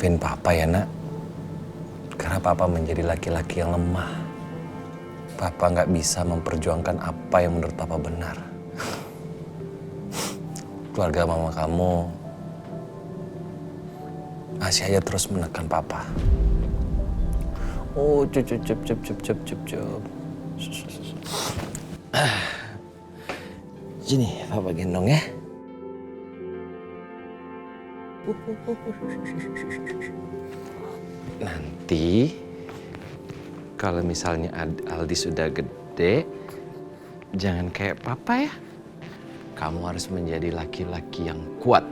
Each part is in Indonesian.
Maafin papa ya nak. Karena papa menjadi laki-laki yang lemah. Papa nggak bisa memperjuangkan apa yang menurut papa benar. Keluarga mama kamu masih aja terus menekan papa. Oh, cup. Sini, papa gendong ya. Nanti kalau misalnya Aldi sudah gede, jangan kayak papa ya. Kamu harus menjadi laki-laki yang kuat,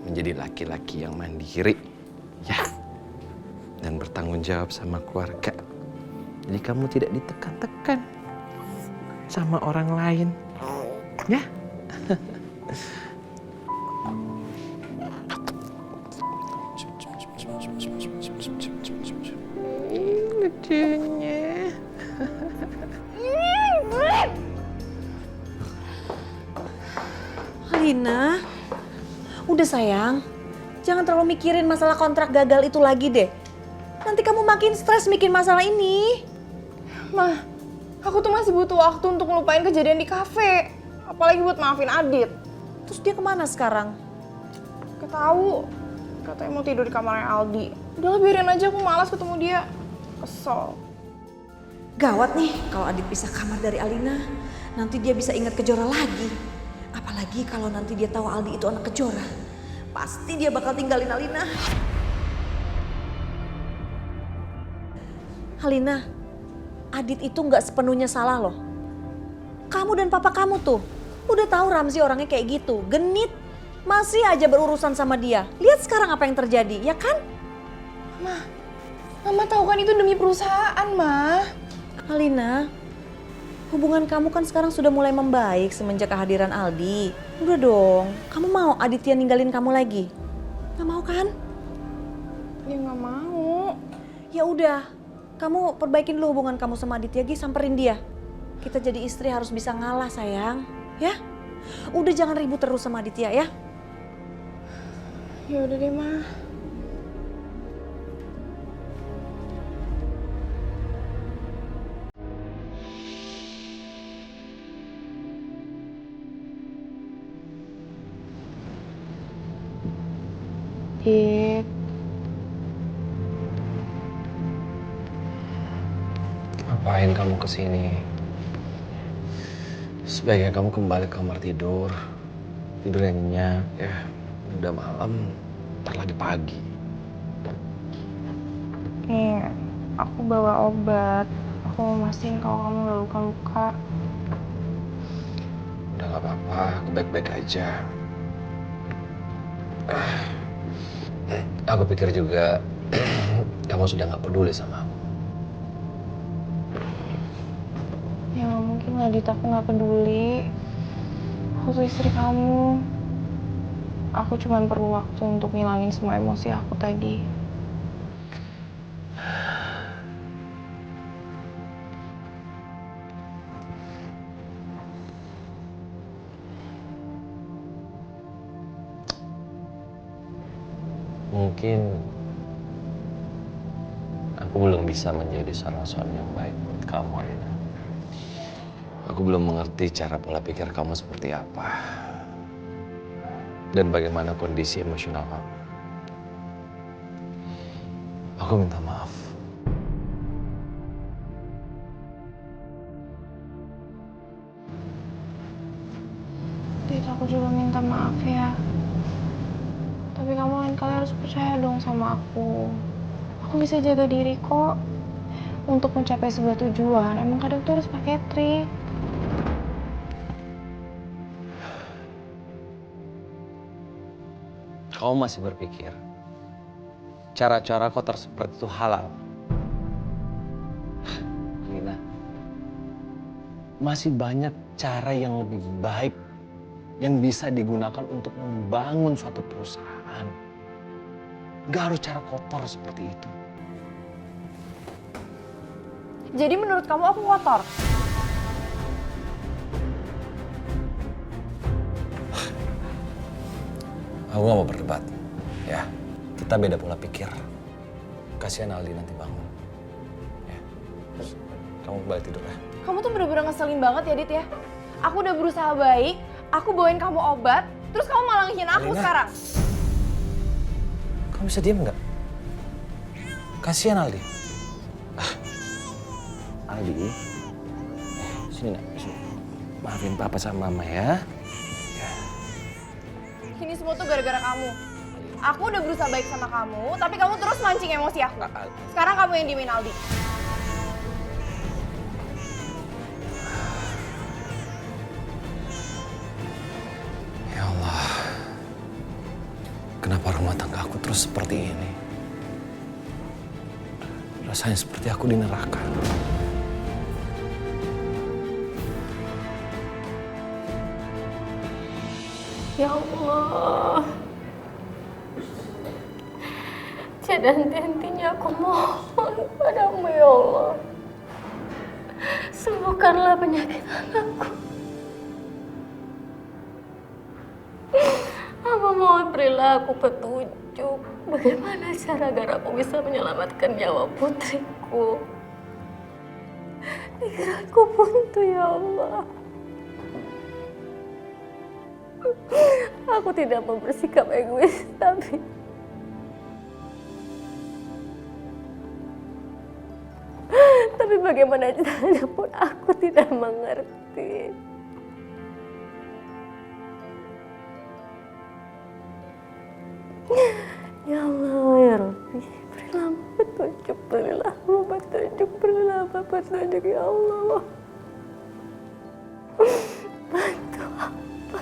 menjadi laki-laki yang mandiri, ya, dan bertanggung jawab sama keluarga. Jadi kamu tidak ditekan-tekan sama orang lain, ya. Lucunya. Alina, udah sayang, jangan terlalu mikirin masalah kontrak gagal itu lagi deh. Nanti kamu makin stres mikirin masalah ini. Mah, aku tuh masih butuh waktu untuk ngelupain kejadian di kafe. Apalagi buat maafin Adit. Terus dia kemana sekarang? Gak tahu. Katanya mau tidur di kamarnya Aldi. Udah biarin aja, aku malas ketemu dia. Kesel. Gawat nih kalau Adit pisah kamar dari Alina. Nanti dia bisa ingat Kejora lagi. Apalagi kalau nanti dia tahu Aldi itu anak Kejora. Pasti dia bakal tinggalin Alina. Alina, Adit itu nggak sepenuhnya salah loh. Kamu dan papa kamu tuh udah tahu Ramzi orangnya kayak gitu, genit, masih aja berurusan sama dia. Lihat sekarang apa yang terjadi, ya kan? Mama tahu kan itu demi perusahaan, Mah. Alina, hubungan kamu kan sekarang sudah mulai membaik semenjak kehadiran Aldi. Udah dong, kamu mau Aditya ninggalin kamu lagi? Gak mau kan? Dia nggak mau. Ya udah, kamu perbaikin dulu hubungan kamu sama Aditya, Gi, samperin dia. Kita jadi istri harus bisa ngalah, sayang. Ya? Udah jangan ribut terus sama Aditya ya. Ya udah deh, Mah. Dit, Ngapain kamu kesini? Sebaiknya kamu kembali ke kamar tidur. Tidur yang nyenyak, ya. Udah malam, ntar lagi pagi. nih aku bawa obat. Aku mau mastiin kalau kamu gak luka-luka. Udah gak apa-apa, aku baik-baik aja. Aku pikir juga kamu sudah gak peduli sama aku. Ya gak mungkin lah, Dit, aku gak peduli. Aku tuh istri kamu. Aku cuma perlu waktu untuk ngilangin semua emosi aku tadi. Mungkin aku belum bisa menjadi seorang suami yang baik buat kamu, Alina. Aku belum mengerti cara pola pikir kamu seperti apa. Dan bagaimana kondisi emosional kamu. Aku minta maaf. Dit, aku juga minta maaf ya. Tapi kamu lain kali harus percaya dong sama aku. Aku bisa jaga diri kok. Untuk mencapai sebuah tujuan, emang kadang tuh harus pakai trik. Kamu masih berpikir cara-cara kotor seperti itu halal? Alina, masih banyak cara yang lebih baik yang bisa digunakan untuk membangun suatu perusahaan. Gak harus cara kotor seperti itu. Jadi menurut kamu aku kotor? Aku gak mau berdebat, ya. kita beda pola pikir. Kasihan Aldi nanti bangun. Ya. Kamu balik tidur ya. Kamu tuh bener-bener ngeselin banget ya, Dit ya. Aku udah berusaha baik, aku bawain kamu obat, terus kamu malah ngehina aku Alina. sekarang. Kamu bisa diam nggak? Kasihan Aldi. Aldi, sini nak, sini. Maafin papa sama mama ya. Ini semua tuh gara-gara kamu. Aku udah berusaha baik sama kamu, tapi kamu terus mancing emosi aku. Sekarang kamu yang diemin Aldi. Ya Allah, kenapa rumah tangga aku terus seperti ini? Rasanya seperti aku di neraka. Ya Allah, tiada henti-hentinya aku mohon padamu ya Allah. Sembuhkanlah penyakit anakku. Hamba mohon berilah aku petunjuk bagaimana cara agar aku bisa menyelamatkan nyawa putriku. Pikiranku buntu ya Allah. Aku tidak mau bersikap egois, tapi bagaimana caranya pun aku tidak mengerti. Ya Allah, ya Rabbi, berilah petunjuk, berilah petunjuk, berilah petunjuk ya Allah. Bantu apa?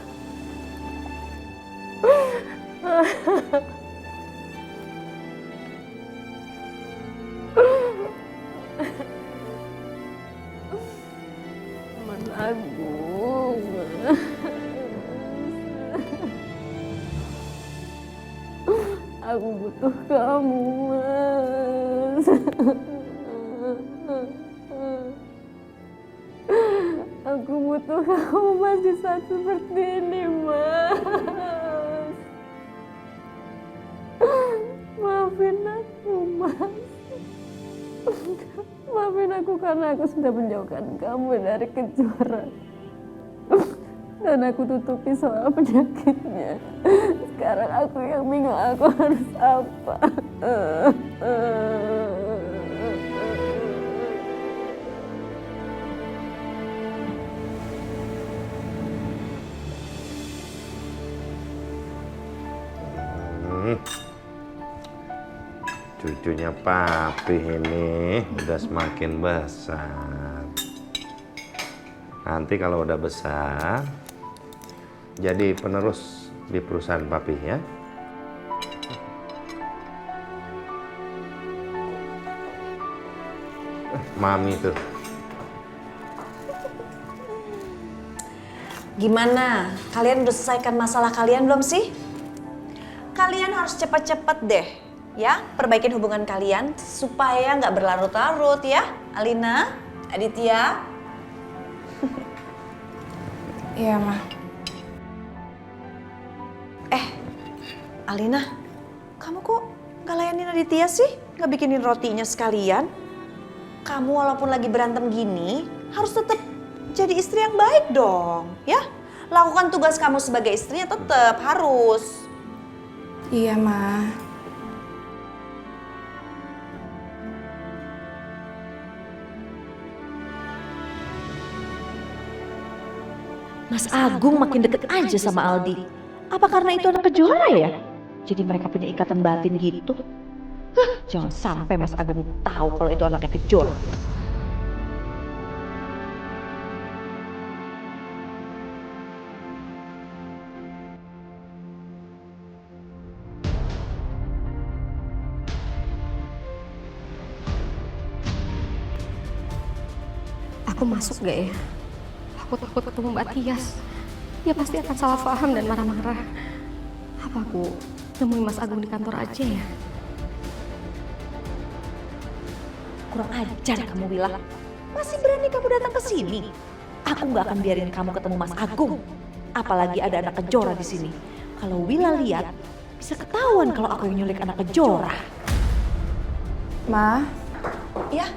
Mas Agung. Aku butuh kamu, Mas. Aku butuh kamu, Mas, di saat seperti ini, Mas. Maafin aku, Mas. Maafin aku karena aku sudah menjauhkan kamu dari Kejora. Dan aku tutupi soal penyakitnya. Sekarang aku yang bingung aku harus apa. Cucunya papi ini udah semakin besar. Nanti kalau udah besar, jadi penerus di perusahaan papi ya. Mami tuh. Gimana? Kalian udah selesaikan masalah kalian belum sih? Kalian harus cepat-cepat deh, ya, perbaikin hubungan kalian supaya nggak berlarut-larut ya, Alina, Aditya. Iya, Ma. Alina, kamu kok nggak layanin Aditya sih? Nggak bikinin rotinya sekalian? Kamu walaupun lagi berantem gini, harus tetap jadi istri yang baik dong, ya? Lakukan tugas kamu sebagai istrinya tetap harus. Iya, Ma. Mas Agung makin deket aja sama Aldi. Apa karena itu anak Kejora ya? Jadi mereka punya ikatan batin gitu? Jangan sampai Mas Agung tahu kalau itu anaknya Kejora. Aku masuk gak ya? Aku takut ketemu Mbak Tias. Dia pasti akan salah paham dan marah-marah. Apa aku nemuin Mas Agung di kantor aja ya? Kurang ajar kamu, Wila. Masih berani kamu datang ke sini? Aku nggak akan biarin kamu ketemu Mas Agung. Apalagi ada anak Kejora di sini. Kalau Wila lihat, Bisa ketahuan kalau aku yang nyulik anak Kejora. Ma, Ya,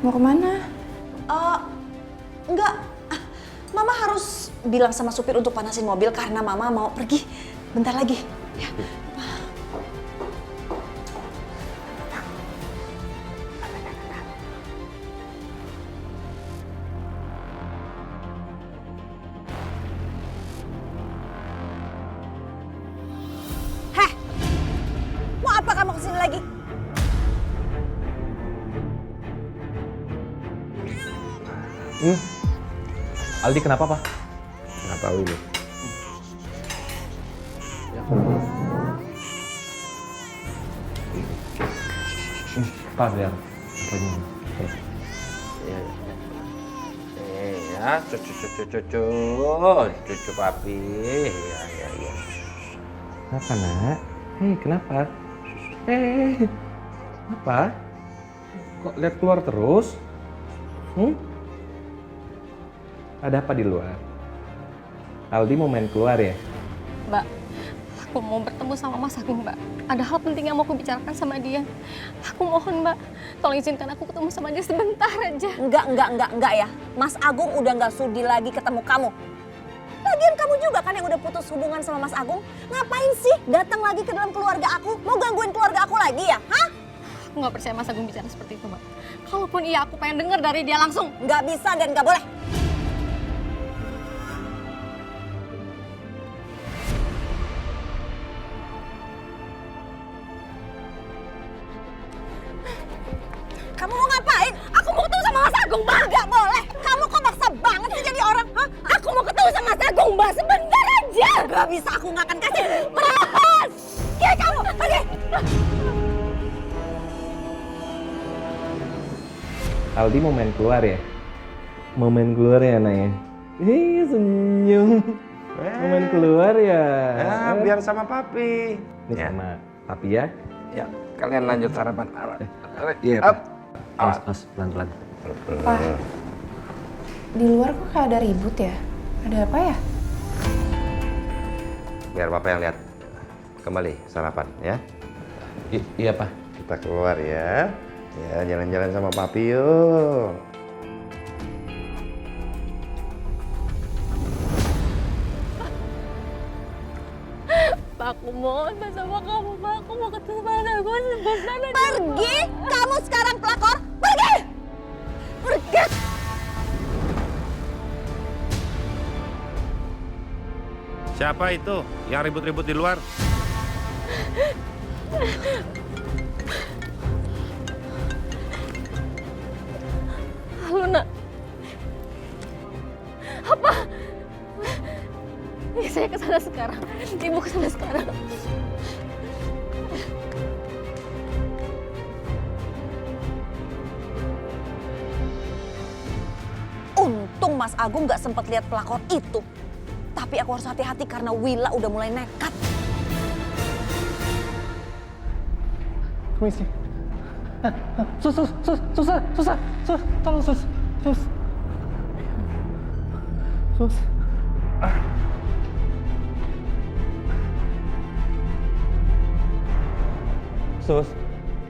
mau kemana? enggak. Mama harus bilang sama supir untuk panasin mobil karena Mama mau pergi bentar lagi. Ya. Heh, mau apa kamu kesini lagi? Aldi kenapa, Pak? Nggak tahu ini. Pak, biar. Ya, cucu papi. Ya. Kenapa, Nak? Hei, kenapa? Kenapa? Kok lihat keluar terus? Ada apa di luar? Aldi mau main keluar ya? Mbak, aku mau bertemu sama Mas Agung, Mbak. Ada hal penting yang mau aku bicarakan sama dia. Aku mohon, Mbak, tolong izinkan aku ketemu sama dia sebentar aja. Enggak ya. Mas Agung udah nggak sudi lagi ketemu kamu. Lagian kamu juga kan yang udah putus hubungan sama Mas Agung. Ngapain sih datang lagi ke dalam keluarga aku? Mau gangguin keluarga aku lagi ya? Hah? Aku nggak percaya Mas Agung bicara seperti itu, Mbak. Kalaupun iya, aku pengen dengar dari dia langsung. Nggak bisa dan nggak boleh. Kamu mau ngapain? Aku mau ketemu sama Mas Agung, Mbak. Nggak boleh. Kamu kok maksa banget sih jadi orang? Hah? Aku mau ketemu sama Mas Agung, Mbak. Sebentar aja. Nggak bisa, aku nggak akan kasih. Perlahan. Kayak kamu, pergi. Aldi mau main keluar ya? Mau main keluar ya, Nak ya? Senyum. Mau main keluar ya? Ya, biar sama papi. Ini Ya. sama papi ya? Ya, kalian lanjut sarapan. Iya, Up. Awas, pelan-pelan. Pak, di luar kok kayak ada ribut ya? Ada apa ya? Biar papa yang lihat. Kembali sarapan ya. Iya, Pak. Kita keluar ya. Ya, jalan-jalan sama papi yuk. Pak, aku mohon Pak sama kamu, Pak. Aku mau ketemu Mas Agung sebentar aja. Pergi. Kamu sekarang pelakor. Pergi. Pergi. Siapa itu yang ribut-ribut di luar? Halo, Nak. Apa? Ya, saya kesana sekarang. Ibu kesana sekarang. Untung Mas Agung nggak sempat lihat pelakor itu. Tapi aku harus hati-hati karena Willa udah mulai nekat. Permisi. Sus, tolong sus. Sus,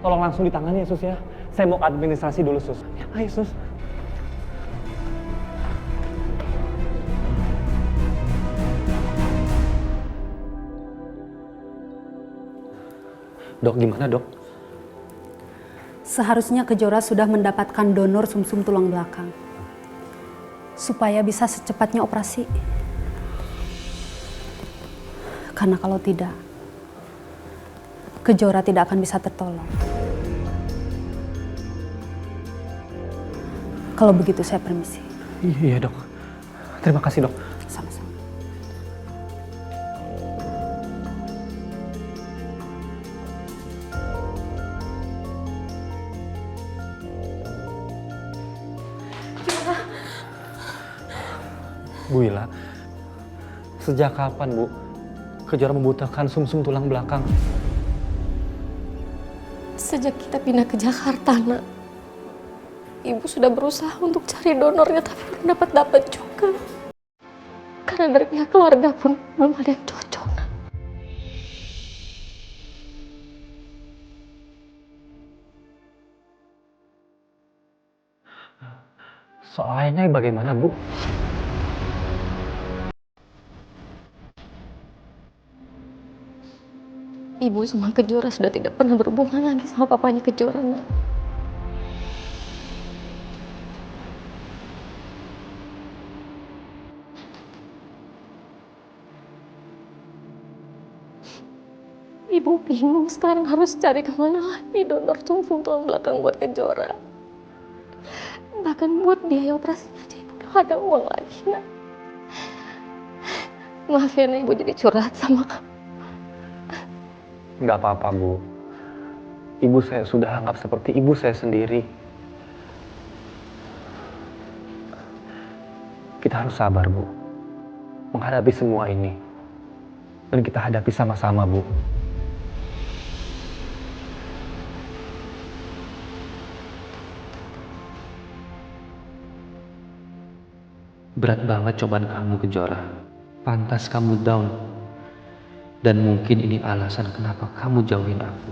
tolong langsung ditangani ya, Sus ya. Saya mau ke administrasi dulu, Sus. Ya, ayo, Sus. Dok, gimana, Dok? Seharusnya Kejora sudah mendapatkan donor sumsum tulang belakang supaya bisa secepatnya operasi. Karena kalau tidak, Kejora tidak akan bisa tertolong. Kalau begitu saya permisi. Iya, Dok. Terima kasih, Dok. Sama-sama. Bu Willa, sejak kapan, Bu, Kejora membutuhkan sumsum tulang belakang? Sejak kita pindah ke Jakarta, Nak. Ibu sudah berusaha untuk cari donornya, tapi belum dapat juga. Karena dari pihak keluarga pun belum ada yang cocok, Nak. Soalnya bagaimana, Bu? Ibu sama Kejora sudah tidak pernah berhubungan lagi sama papanya Kejora, Nak. Ibu bingung sekarang harus cari kemana lagi donor sum-sum tulang belakang buat Kejora. Bahkan buat biaya operasinya aja ibu udah gak ada uang lagi, Nak. Maaf ya, Nak, ibu jadi curhat sama kamu. Nggak apa-apa, Bu. Ibu saya sudah anggap seperti ibu saya sendiri. Kita harus sabar, Bu. Menghadapi semua ini. Dan kita hadapi sama-sama, Bu. Berat banget cobaan kamu, Kejora. Pantas kamu down. Dan mungkin ini alasan kenapa kamu jauhin aku.